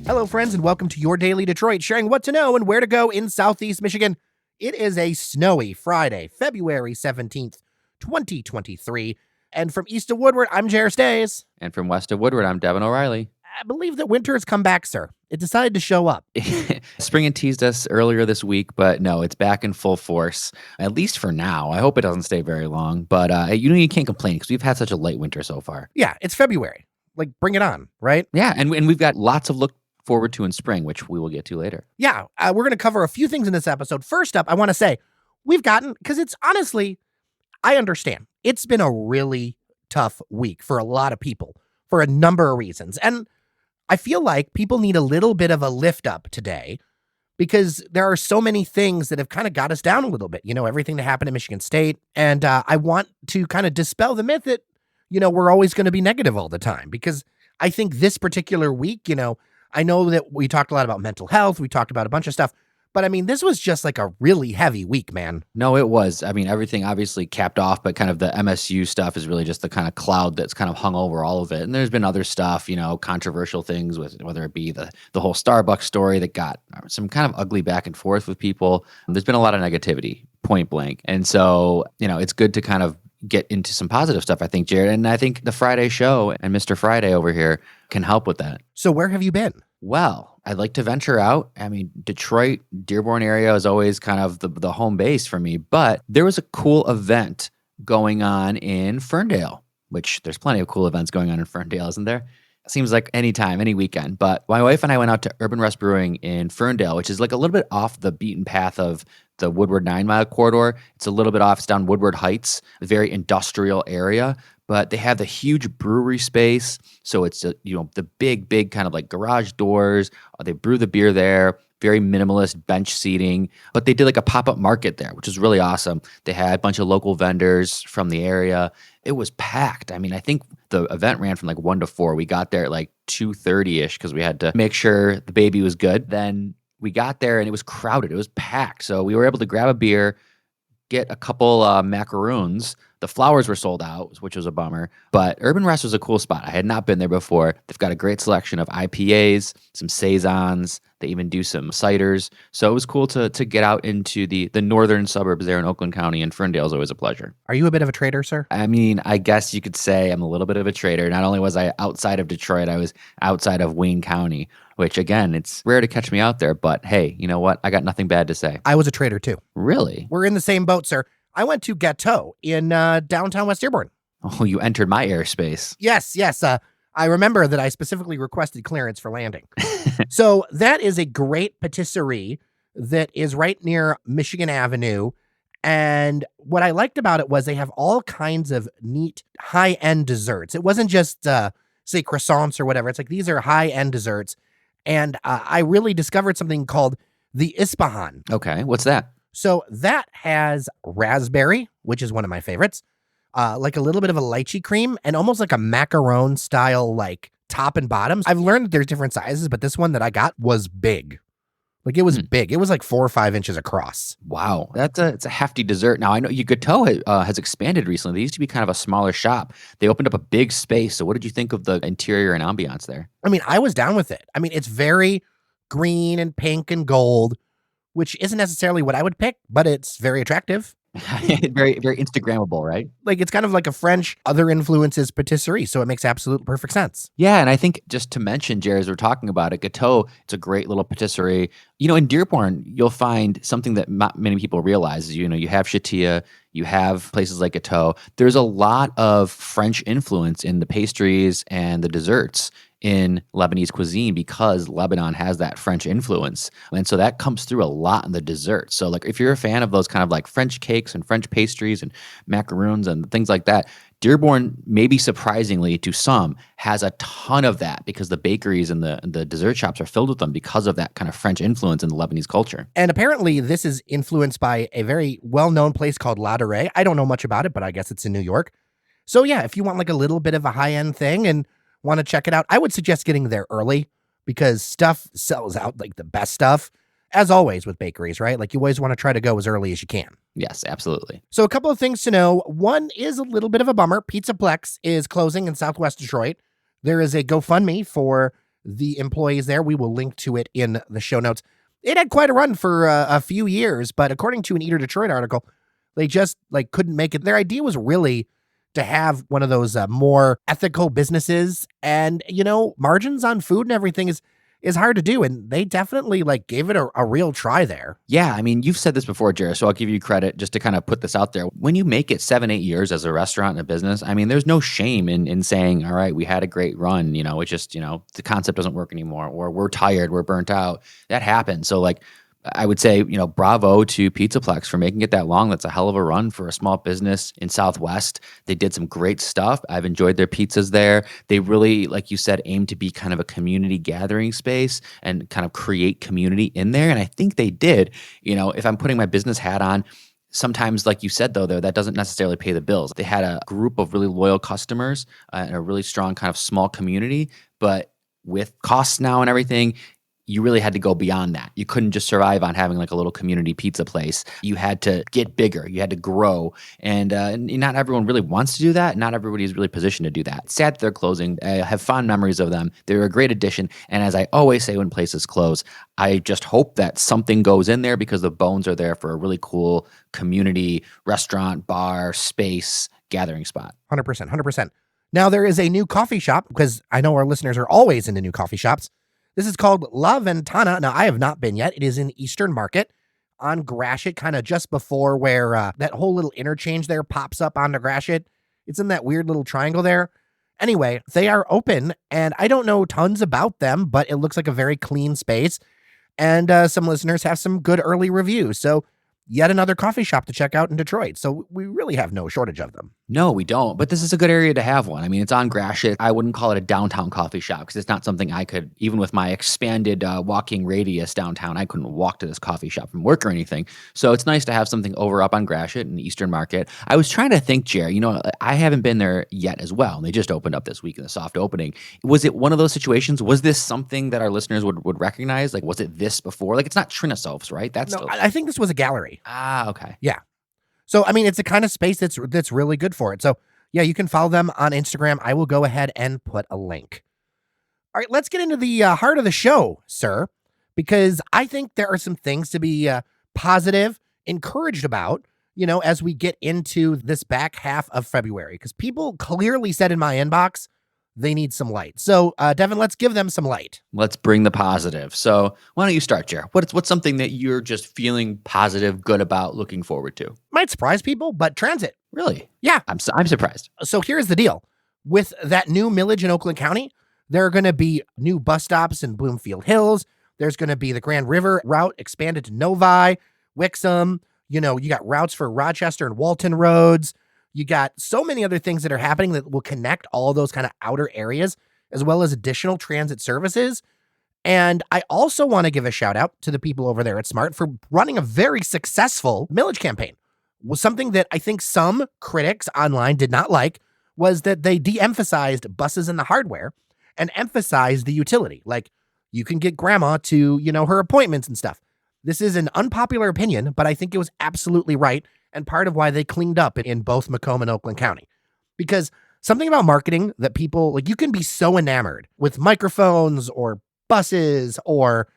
Hello, friends, and welcome to your Daily Detroit, sharing what to know and where to go in Southeast Michigan. It is a snowy Friday, February 17th, 2023. And from east of Woodward, I'm Jer and Devon. And from west of Woodward, I'm Devon O'Reilly. I believe that winter has come back, sir. It decided to show up. Spring had teased us earlier this week, but no, it's back in full force, at least for now. I hope it doesn't stay very long, but you can't complain because we've had such a light winter so far. Yeah, it's February. Like, bring it on, right? Yeah, and we've got lots of look forward to in spring, which we will get to later. Yeah, we're going to cover a few things in this episode. First up, I want to say because it's honestly, I understand. It's been a really tough week for a lot of people for a number of reasons. And I feel like people need a little bit of a lift up today because there are so many things that have kind of got us down a little bit. Everything that happened in Michigan State. And I want to kind of dispel the myth that, we're always going to be negative all the time, because I think this particular week, I know that we talked a lot about mental health. We talked about a bunch of stuff. But, this was just like a really heavy week, man. No, it was. Everything obviously capped off, but kind of the MSU stuff is really just the kind of cloud that's kind of hung over all of it. And there's been other stuff, controversial things, with whether it be the whole Starbucks story that got some kind of ugly back and forth with people. There's been a lot of negativity, point blank. And so, it's good to kind of get into some positive stuff, I think, Jared. And I think the Friday show and Mr. Friday over here can help with that. So where have you been? Well, I'd like to venture out. Detroit, Dearborn area is always kind of the home base for me. But there was a cool event going on in Ferndale, which there's plenty of cool events going on in Ferndale, isn't there? It seems like any time, any weekend. But my wife and I went out to Urbanrest Brewing in Ferndale, which is like a little bit off the beaten path of the Woodward 9-mile corridor. It's a little bit off. It's down Woodward Heights, a very industrial area. But they have the huge brewery space. So it's, the big kind of like garage doors. They brew the beer there. Very minimalist bench seating. But they did like a pop-up market there, which is really awesome. They had a bunch of local vendors from the area. It was packed. I think the event ran from like 1 to 4. We got there at like 2:30-ish because we had to make sure the baby was good. Then we got there and it was crowded. It was packed. So we were able to grab a beer, get a couple macaroons. The flowers were sold out, which was a bummer. But Urbanrest was a cool spot. I had not been there before. They've got a great selection of IPAs, some saisons. They even do some ciders. So it was cool to get out into the northern suburbs there in Oakland County, and Ferndale is always a pleasure. Are you a bit of a trader, sir? I guess you could say I'm a little bit of a trader. Not only was I outside of Detroit, I was outside of Wayne County, which, again, it's rare to catch me out there. But hey, you know what? I got nothing bad to say. I was a trader, too. Really? We're in the same boat, sir. I went to Gateaux in downtown West Dearborn. Oh, you entered my airspace. Yes. I remember that I specifically requested clearance for landing. So that is a great patisserie that is right near Michigan Avenue. And what I liked about it was they have all kinds of neat high-end desserts. It wasn't just, say, croissants or whatever. It's like these are high-end desserts. And I really discovered something called the Ispahan. Okay, what's that? So that has raspberry, which is one of my favorites, like a little bit of a lychee cream, and almost like a macaron style, like top and bottoms. I've learned that there's different sizes, but this one that I got was big. Like it was big. It was like 4 or 5 inches across. Wow, it's a hefty dessert. Now I know Gateaux has expanded recently. They used to be kind of a smaller shop. They opened up a big space. So what did you think of the interior and ambiance there? I was down with it. It's very green and pink and gold, which isn't necessarily what I would pick, but it's very attractive. Very, very Instagrammable, right? Like it's kind of like a French other influences patisserie, so it makes absolute perfect sense. Yeah, and I think just to mention, Jerry, as we're talking about it, Gateaux, it's a great little patisserie. In Dearborn, you'll find something that not many people realize. You have Chatia, you have places like Gateaux. There's a lot of French influence in the pastries and the desserts in Lebanese cuisine because Lebanon has that French influence. And so that comes through a lot in the desserts. So like if you're a fan of those kind of like French cakes and French pastries and macaroons and things like that, Dearborn, maybe surprisingly to some, has a ton of that because the bakeries and the dessert shops are filled with them because of that kind of French influence in the Lebanese culture. And apparently this is influenced by a very well-known place called La Durée. I don't know much about it, but I guess it's in New York. So yeah, if you want like a little bit of a high-end thing and want to check it out, I would suggest getting there early because stuff sells out, like the best stuff, as always with bakeries, right? Like you always want to try to go as early as you can. Yes, absolutely. So a couple of things to know. One is a little bit of a bummer. Pizzaplex is closing in Southwest Detroit. There is a GoFundMe for the employees there. We will link to it in the show notes. It had quite a run for a few years, but according to an Eater Detroit article, they just like couldn't make it. Their idea was really to have one of those more ethical businesses, and margins on food and everything is hard to do, and they definitely like gave it a real try there. Yeah, I mean, you've said this before, Jer, so I'll give you credit just to kind of put this out there. When you make it 7-8 years as a restaurant and a business, I mean, there's no shame in saying, all right, we had a great run, it's just, the concept doesn't work anymore, or we're tired, we're burnt out. That happens. So like, I would say, bravo to Pizzaplex for making it that long. That's a hell of a run for a small business in Southwest. They did some great stuff. I've enjoyed their pizzas there. They really, like you said, aim to be kind of a community gathering space and kind of create community in there. And I think they did. If I'm putting my business hat on, sometimes, like you said, though, that doesn't necessarily pay the bills. They had a group of really loyal customers and a really strong kind of small community. But with costs now and everything, you really had to go beyond that. You couldn't just survive on having like a little community pizza place. You had to get bigger. You had to grow. And not everyone really wants to do that. Not everybody is really positioned to do that. It's sad that they're closing. I have fond memories of them. They're a great addition. And as I always say when places close, I just hope that something goes in there because the bones are there for a really cool community restaurant, bar, space, gathering spot. 100%, 100%. Now there is a new coffee shop, because I know our listeners are always into new coffee shops. This is called La Ventana. Now, I have not been yet. It is in Eastern Market on Gratiot, kind of just before where that whole little interchange there pops up onto Gratiot. It's in that weird little triangle there. Anyway, they are open, and I don't know tons about them, but it looks like a very clean space. And some listeners have some good early reviews. So yet another coffee shop to check out in Detroit. So we really have no shortage of them. No, we don't. But this is a good area to have one. I mean, it's on Gratiot. I wouldn't call it a downtown coffee shop because it's not something I could, even with my expanded walking radius downtown, I couldn't walk to this coffee shop from work or anything. So it's nice to have something over up on Gratiot in the Eastern Market. I was trying to think, Jer, I haven't been there yet as well. And they just opened up this week in the soft opening. Was it one of those situations? Was this something that our listeners would recognize? Like, was it this before? Like, it's not Trinosov's, right? I think this was a gallery. Ah, okay. Yeah. So, I mean, it's the kind of space that's really good for it. So, yeah, you can follow them on Instagram. I will go ahead and put a link. All right, let's get into the heart of the show, sir, because I think there are some things to be positive, encouraged about, as we get into this back half of February, because people clearly said in my inbox, they need some light. So, Devon, let's give them some light. Let's bring the positive. So why don't you start, Jer? What's something that you're just feeling positive, good about, looking forward to? Might surprise people, but transit. Really? Yeah. I'm surprised. So here's the deal. With that new millage in Oakland County, there are going to be new bus stops in Bloomfield Hills. There's going to be the Grand River route expanded to Novi, Wixom. You got routes for Rochester and Walton roads. You got so many other things that are happening that will connect all those kind of outer areas, as well as additional transit services. And I also want to give a shout out to the people over there at Smart for running a very successful millage campaign. Was something that I think some critics online did not like was that they de-emphasized buses and the hardware and emphasized the utility. Like, you can get grandma to, her appointments and stuff. This is an unpopular opinion, but I think it was absolutely right, and part of why they cleaned up in both Macomb and Oakland County. Because something about marketing that people, like, you can be so enamored with microphones or buses or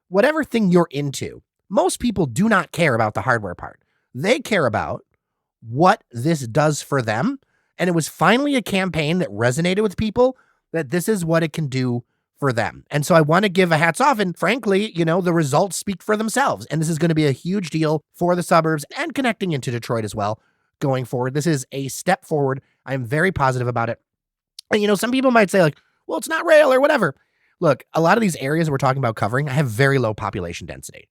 whatever thing you're into. Most people do not care about the hardware part. They care about what this does for them. And it was finally a campaign that resonated with people, that this is what it can do for them. And so I want to give a hats off. And frankly, the results speak for themselves. And this is going to be a huge deal for the suburbs and connecting into Detroit as well going forward. This is a step forward. I'm very positive about it. And, some people might say like, well, it's not rail or whatever. Look, a lot of these areas we're talking about covering have very low population density.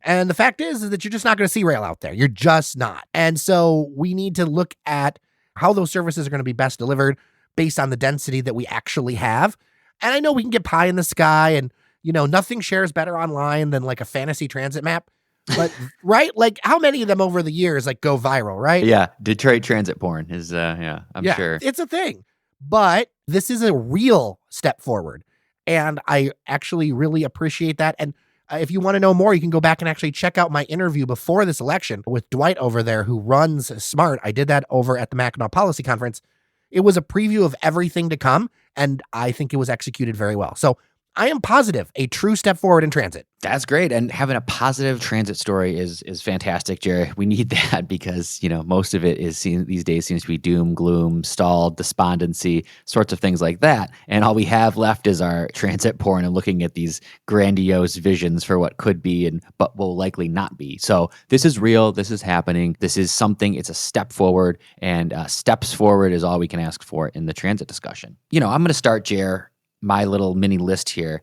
And the fact is that you're just not going to see rail out there. You're just not. And so we need to look at how those services are going to be best delivered based on the density that we actually have. And I know we can get pie in the sky and, nothing shares better online than like a fantasy transit map. But, right? Like, how many of them over the years like go viral, right? Yeah. Detroit transit porn is, I'm sure. It's a thing. But this is a real step forward. And I actually really appreciate that. And if you want to know more, you can go back and actually check out my interview before this election with Dwight over there, who runs Smart. I did that over at the Mackinac Policy Conference. It was a preview of everything to come, and I think it was executed very well. So I am positive a true step forward in transit. That's great. And having a positive transit story is fantastic, Jerry. We need that because, most of it is seen these days seems to be doom, gloom, stalled, despondency, sorts of things like that. And all we have left is our transit porn and looking at these grandiose visions for what could be but will likely not be. So this is real. This is happening. This is something. It's a step forward, and steps forward is all we can ask for in the transit discussion. I'm going to start, Jer, my little mini list here.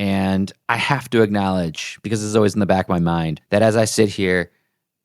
And I have to acknowledge, because this is always in the back of my mind, that as I sit here,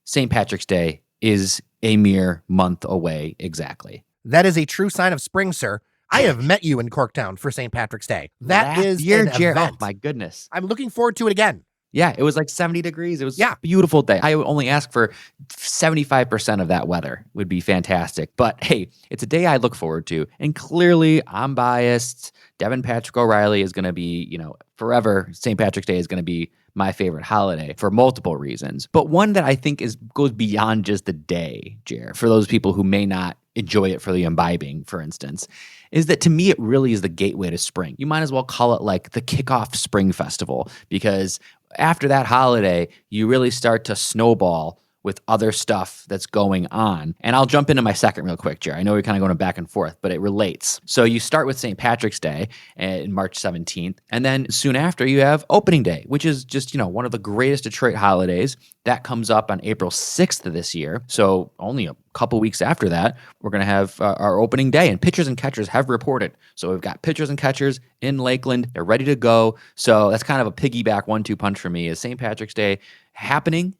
St. Patrick's Day is a mere month away exactly. That is a true sign of spring, sir. I have met you in Corktown for St. Patrick's Day. That is an event. Oh, my goodness. I'm looking forward to it again. Yeah, it was like 70 degrees. It was a beautiful day. I would only ask for 75% of that weather would be fantastic. But hey, it's a day I look forward to. And clearly, I'm biased. Devin Patrick O'Reilly is going to be, forever. St. Patrick's Day is going to be my favorite holiday for multiple reasons. But one that I think goes beyond just the day, Jer, for those people who may not enjoy it for the imbibing, for instance, is that to me, it really is the gateway to spring. You might as well call it like the kickoff spring festival, because after that holiday, you really start to snowball with other stuff that's going on. And I'll jump into my second real quick, Jerry. I know we're kind of going back and forth, but it relates. So you start with St. Patrick's Day in March 17th, and then soon after you have opening day, which is just, one of the greatest Detroit holidays. That comes up on April 6th of this year. So only a couple weeks after that, we're going to have our opening day, and pitchers and catchers have reported. So we've got pitchers and catchers in Lakeland. They're ready to go. So that's kind of a piggyback 1-2 punch for me, is St. Patrick's Day happening,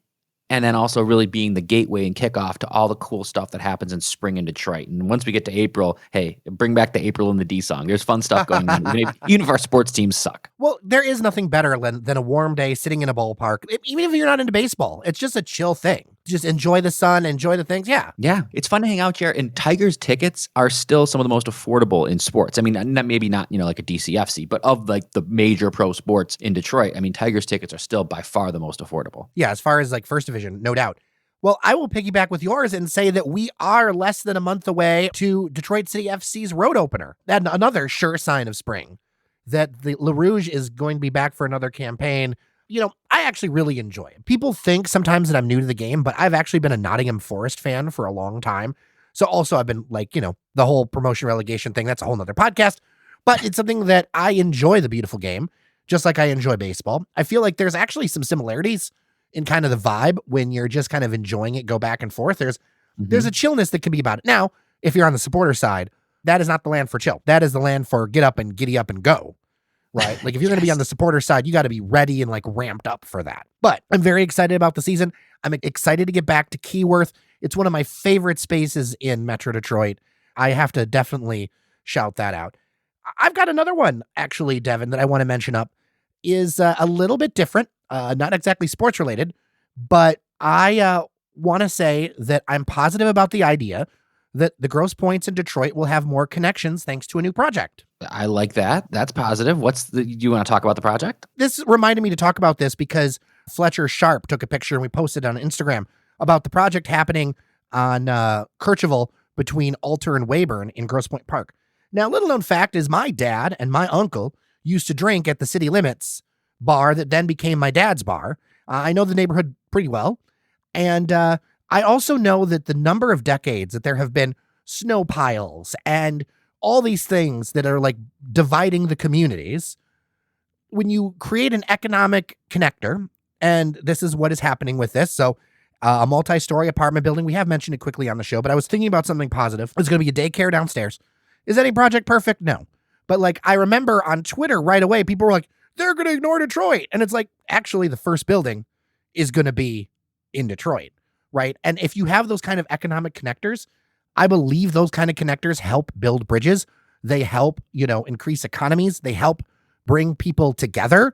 and then also really being the gateway and kickoff to all the cool stuff that happens in spring in Detroit. And once we get to April, hey, bring back the April in the D song. There's fun stuff going on, even if our sports teams suck. Well, there is nothing better than a warm day sitting in a ballpark, even if you're not into baseball. It's just a chill thing. Just enjoy the sun, enjoy the things. Yeah. Yeah. It's fun to hang out here. And Tigers tickets are still some of the most affordable in sports. I mean, maybe not, like a DCFC, but of like the major pro sports in Detroit, I mean, Tigers tickets are still by far the most affordable. Yeah. As far as like first division, no doubt. Well, I will piggyback with yours and say that we are less than a month away to Detroit City FC's road opener. That another sure sign of spring, that the Le Rouge is going to be back for another campaign. I actually really enjoy it. People think sometimes that I'm new to the game, but I've actually been a Nottingham Forest fan for a long time. So also I've been like, the whole promotion relegation thing, that's a whole nother podcast, but it's something that I enjoy the beautiful game, just like I enjoy baseball. I feel like there's actually some similarities in kind of the vibe when you're just kind of enjoying it, go back and forth. There's a chillness that can be about it. Now, if you're on the supporter side, that is not the land for chill. That is the land for get up and giddy up and go. Right? Like if you're going to be on the supporter side, you got to be ready and like ramped up for that. But I'm very excited about the season. I'm excited to get back to Keyworth. It's one of my favorite spaces in Metro Detroit. I have to definitely shout that out. I've got another one, actually, Devin, that I want to mention up. Is a little bit different, not exactly sports related, but I want to say that I'm positive about the idea that the Grosse Pointes in Detroit will have more connections thanks to a new project. I like that. That's positive. Do you want to talk about the project? This reminded me to talk about this because Fletcher Sharp took a picture and we posted on Instagram about the project happening on Kercheval between Alter and Weyburn in Grosse Pointe Park. Now, little known fact is my dad and my uncle used to drink at the City Limits bar that then became my dad's bar. I know the neighborhood pretty well. And I also know that the number of decades that there have been snow piles and all these things that are like dividing the communities, when you create an economic connector, and this is what is happening with this. So a multi-story apartment building, we have mentioned it quickly on the show, but I was thinking about something positive. It's going to be a daycare downstairs. Is any project perfect? No. But like, I remember on Twitter right away, people were like, they're going to ignore Detroit. And it's like, actually the first building is going to be in Detroit. Right. And if you have those kind of economic connectors, I believe those kind of connectors help build bridges. They help, increase economies. They help bring people together.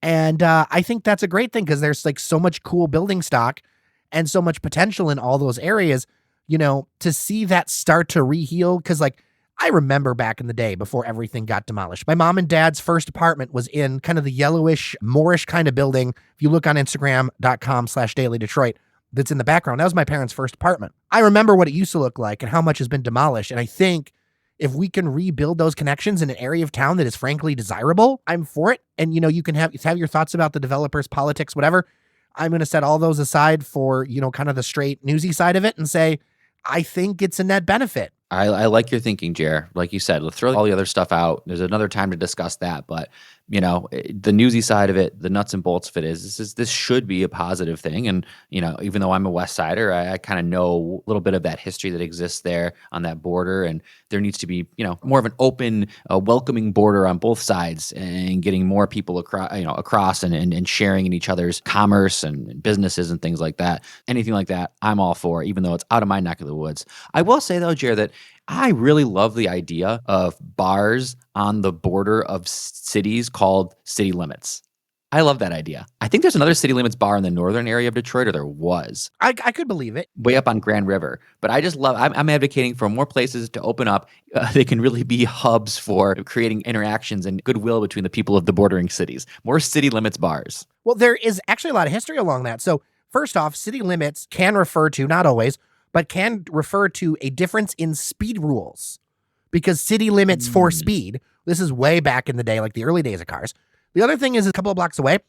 And I think that's a great thing because there's like so much cool building stock and so much potential in all those areas, to see that start to reheal. Because like, I remember back in the day before everything got demolished, my mom and dad's first apartment was in kind of the yellowish, Moorish kind of building. If you look on Instagram.com/dailydetroit, that's in the background. That was my parents' first apartment. I remember what it used to look like and how much has been demolished. And I think If we can rebuild those connections in an area of town that is frankly desirable, I'm for it. And, you can have your thoughts about the developers, politics, whatever. I'm going to set all those aside for, kind of the straight newsy side of it and say, I think it's a net benefit. I like your thinking, Jer. Like you said, let's throw all the other stuff out. There's another time to discuss that. But, the newsy side of it, the nuts and bolts of it is this should be a positive thing. And, even though I'm a West Sider, I kind of know a little bit of that history that exists there on that border. And there needs to be, more of an open, welcoming border on both sides and getting more people across and sharing in each other's commerce and businesses and things like that. Anything like that, I'm all for, even though it's out of my neck of the woods. I will say, though, Jer, that I really love the idea of bars on the border of cities called city limits. I love that idea. I think there's another city limits bar in the northern area of Detroit, or there was. I could believe it. Way up on Grand River. But I just love, I'm advocating for more places to open up. They can really be hubs for creating interactions and goodwill between the people of the bordering cities. More city limits bars. Well, there is actually a lot of history along that. So first off, city limits can refer to, not always, but can refer to a difference in speed rules, because city limits for speed, this is way back in the day, like the early days of cars. The other thing is a couple of blocks away,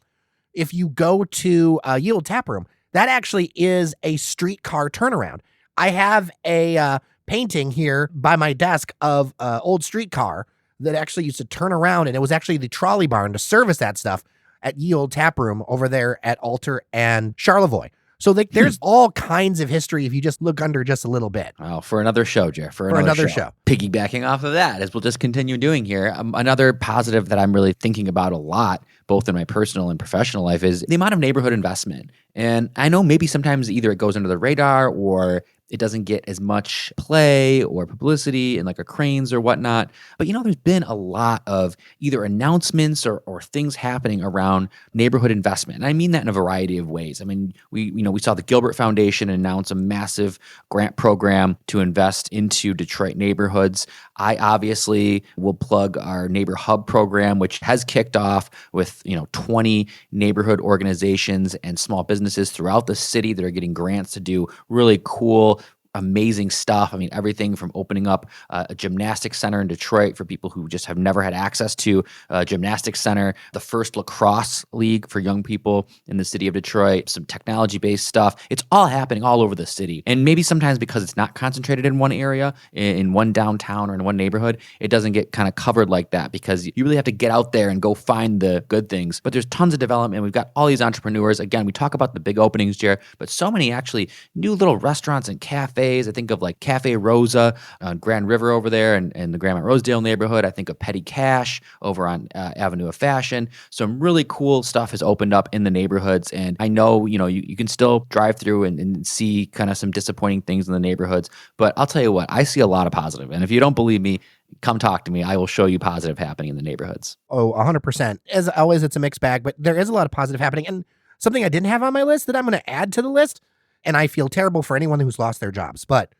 if you go to Ye Olde Tap Room, that actually is a streetcar turnaround. I have a painting here by my desk of an old streetcar that actually used to turn around, and it was actually the trolley barn to service that stuff at Ye Olde Tap Room over there at Alter and Charlevoix. So there's all kinds of history if you just look under just a little bit. Oh, for another show, Jer. For another show. Piggybacking off of that, as we'll just continue doing here, another positive that I'm really thinking about a lot, both in my personal and professional life, is the amount of neighborhood investment. And I know maybe sometimes either it goes under the radar or it doesn't get as much play or publicity in like a Cranes or whatnot. But, there's been a lot of either announcements or things happening around neighborhood investment. And I mean that in a variety of ways. I mean, we saw the Gilbert Foundation announce a massive grant program to invest into Detroit neighborhoods. I obviously will plug our Neighbor Hub program, which has kicked off with, 20 neighborhood organizations and small businesses throughout the city that are getting grants to do really cool, amazing stuff. I mean, everything from opening up a gymnastics center in Detroit for people who just have never had access to a gymnastics center, the first lacrosse league for young people in the city of Detroit, some technology-based stuff. It's all happening all over the city. And maybe sometimes because it's not concentrated in one area, in one downtown or in one neighborhood, it doesn't get kind of covered like that, because you really have to get out there and go find the good things. But there's tons of development. We've got all these entrepreneurs. Again, we talk about the big openings, Jer, but so many actually new little restaurants and cafes. I think of like Cafe Rosa on Grand River over there and the Grandma Rosedale neighborhood. I think of Petty Cash over on Avenue of Fashion. Some really cool stuff has opened up in the neighborhoods. And I know, you can still drive through and see kind of some disappointing things in the neighborhoods. But I'll tell you what, I see a lot of positive. And if you don't believe me, come talk to me. I will show you positive happening in the neighborhoods. Oh, 100%. As always, it's a mixed bag, but there is a lot of positive happening. And something I didn't have on my list that I'm going to add to the list, and I feel terrible for anyone who's lost their jobs, but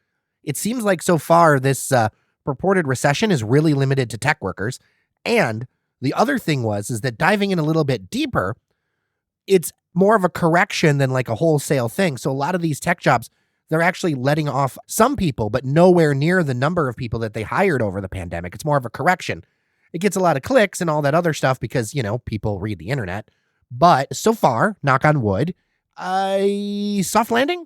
it seems like so far this purported recession is really limited to tech workers. And the other thing is that diving in a little bit deeper, it's more of a correction than like a wholesale thing. So a lot of these tech jobs, they're actually letting off some people, but nowhere near the number of people that they hired over the pandemic. It's more of a correction. It gets a lot of clicks and all that other stuff because, people read the internet. But so far, knock on wood, soft landing?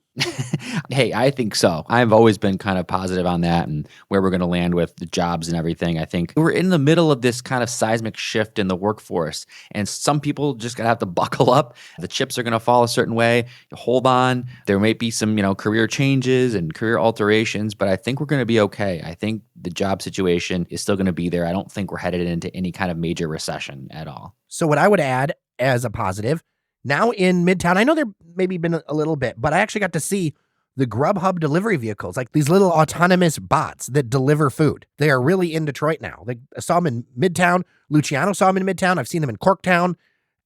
Hey, I think so. I've always been kind of positive on that and where we're going to land with the jobs and everything. I think we're in the middle of this kind of seismic shift in the workforce, and some people just going to have to buckle up. The chips are going to fall a certain way. Hold on. There might be some, career changes and career alterations, but I think we're going to be okay. I think the job situation is still going to be there. I don't think we're headed into any kind of major recession at all. So what I would add as a positive, now in Midtown, I know there maybe been a little bit, but I actually got to see the Grubhub delivery vehicles, like these little autonomous bots that deliver food. They are really in Detroit now. I saw them in Midtown. Luciano saw them in Midtown. I've seen them in Corktown.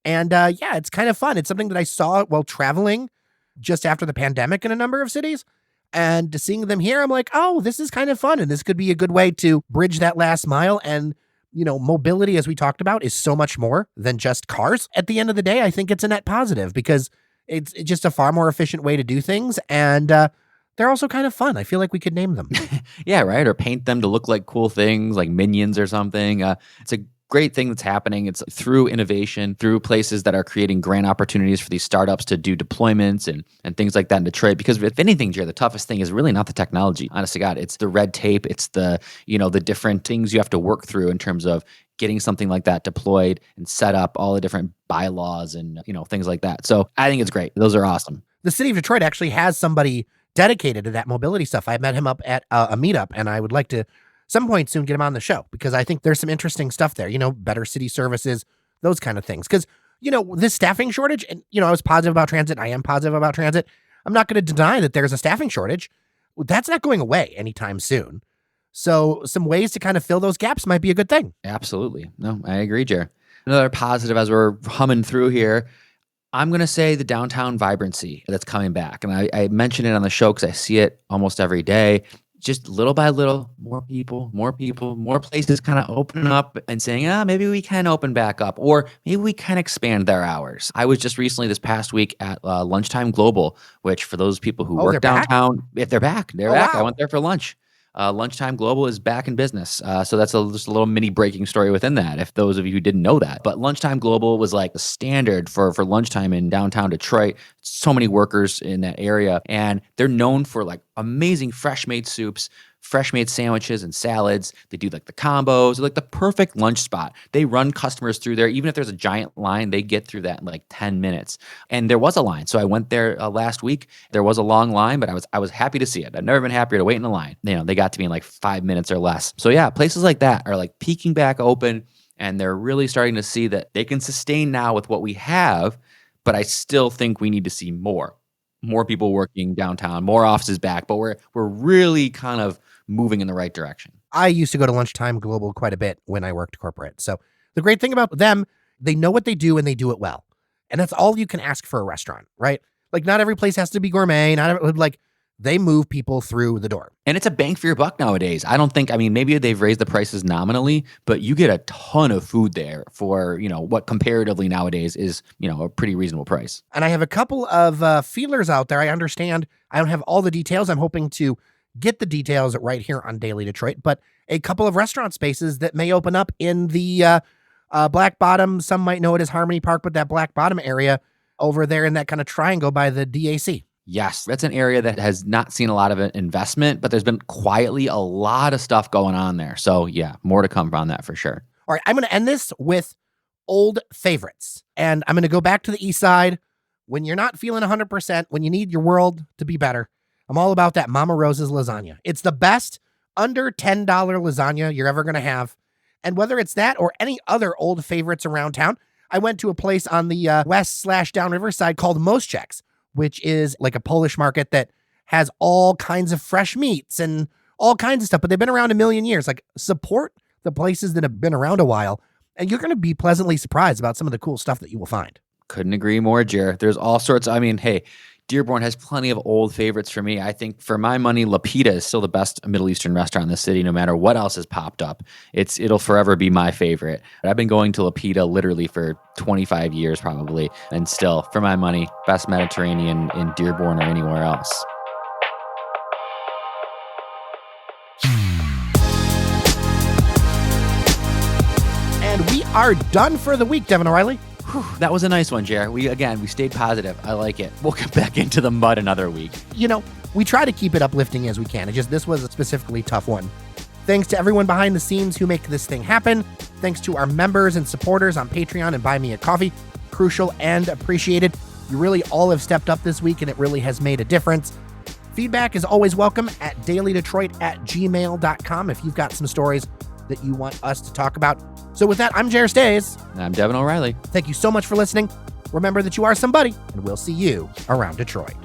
And it's kind of fun. It's something that I saw while traveling just after the pandemic in a number of cities. And seeing them here, I'm like, oh, this is kind of fun. And this could be a good way to bridge that last mile. And mobility, as we talked about, is so much more than just cars. At the end of the day, I think it's a net positive because it's just a far more efficient way to do things. And they're also kind of fun. I feel like we could name them. Yeah, right. Or paint them to look like cool things like minions or something. It's a great thing that's happening. It's through innovation, through places that are creating grant opportunities for these startups to do deployments and things like that in Detroit. Because if anything, Jer, the toughest thing is really not the technology. Honest to God, it's the red tape. It's the different things you have to work through in terms of getting something like that deployed and set up, all the different bylaws and things like that. So I think it's great. Those are awesome. The city of Detroit actually has somebody dedicated to that mobility stuff. I met him up at a meetup, and I would like to some point soon get him on the show because I think there's some interesting stuff there, better city services, those kind of things. Because, this staffing shortage, and, I was positive about transit. I am positive about transit. I'm not going to deny that there's a staffing shortage. That's not going away anytime soon. So some ways to kind of fill those gaps might be a good thing. Absolutely. No, I agree, Jer. Another positive as we're humming through here, I'm going to say the downtown vibrancy that's coming back. And I mention it on the show because I see it almost every day. Just little by little, more people, more places kind of opening up and saying, maybe we can open back up, or maybe we can expand their hours. I was just recently this past week at Lunchtime Global, which for those people who work downtown, if they're back, they're back. Wow. I went there for lunch. Lunchtime Global is back in business. So that's just a little mini breaking story within that, if those of you who didn't know that. But Lunchtime Global was like the standard for lunchtime in downtown Detroit. So many workers in that area. And they're known for like amazing fresh made soups, fresh made sandwiches and salads. They do like the combos. They're like the perfect lunch spot. They run customers through there. Even if there's a giant line, they get through that in like 10 minutes. And there was a line. So I went there last week. There was a long line, but I was happy to see it. I've never been happier to wait in a line. They got to me in like 5 minutes or less. So yeah, places like that are like peaking back open, and they're really starting to see that they can sustain now with what we have, but I still think we need to see more people working downtown, more offices back, but we're really kind of moving in the right direction. I used to go to Lunchtime Global quite a bit when I worked corporate. So the great thing about them, they know what they do and they do it well. And that's all you can ask for a restaurant, right? Like not every place has to be gourmet. They move people through the door. And it's a bang for your buck nowadays. Maybe they've raised the prices nominally, but you get a ton of food there for, what comparatively nowadays is, a pretty reasonable price. And I have a couple of feelers out there. I understand I don't have all the details. I'm hoping to get the details right here on Daily Detroit, but a couple of restaurant spaces that may open up in the Black Bottom. Some might know it as Harmony Park, but that Black Bottom area over there in that kind of triangle by the DAC. Yes, that's an area that has not seen a lot of investment, but there's been quietly a lot of stuff going on there. So yeah, more to come on that for sure. All right, I'm going to end this with old favorites. And I'm going to go back to the east side. When you're not feeling 100%, when you need your world to be better, I'm all about that Mama Rosa's lasagna. It's the best under $10 lasagna you're ever going to have. And whether it's that or any other old favorites around town, I went to a place on the west/downriver side called Moschek's, which is like a Polish market that has all kinds of fresh meats and all kinds of stuff, but they've been around a million years. Like, support the places that have been around a while, and you're going to be pleasantly surprised about some of the cool stuff that you will find. Couldn't agree more, Jer. There's all sorts. Hey, Dearborn has plenty of old favorites for me. I think for my money, Lapita is still the best Middle Eastern restaurant in the city, no matter what else has popped up. It'll forever be my favorite. I've been going to Lapita literally for 25 years probably, and still, for my money, best Mediterranean in Dearborn or anywhere else. And we are done for the week, Devon O'Reilly. Whew, that was a nice one, Jer. We stayed positive. I like it. We'll get back into the mud another week. We try to keep it uplifting as we can. This was a specifically tough one. Thanks to everyone behind the scenes who make this thing happen. Thanks to our members and supporters on Patreon and Buy Me a Coffee. Crucial and appreciated. You really all have stepped up this week, and it really has made a difference. Feedback is always welcome at dailydetroit@gmail.com if you've got some stories that you want us to talk about. So with that, I'm Jer Stays. And I'm Devon O'Reilly. Thank you so much for listening. Remember that you are somebody, and we'll see you around Detroit.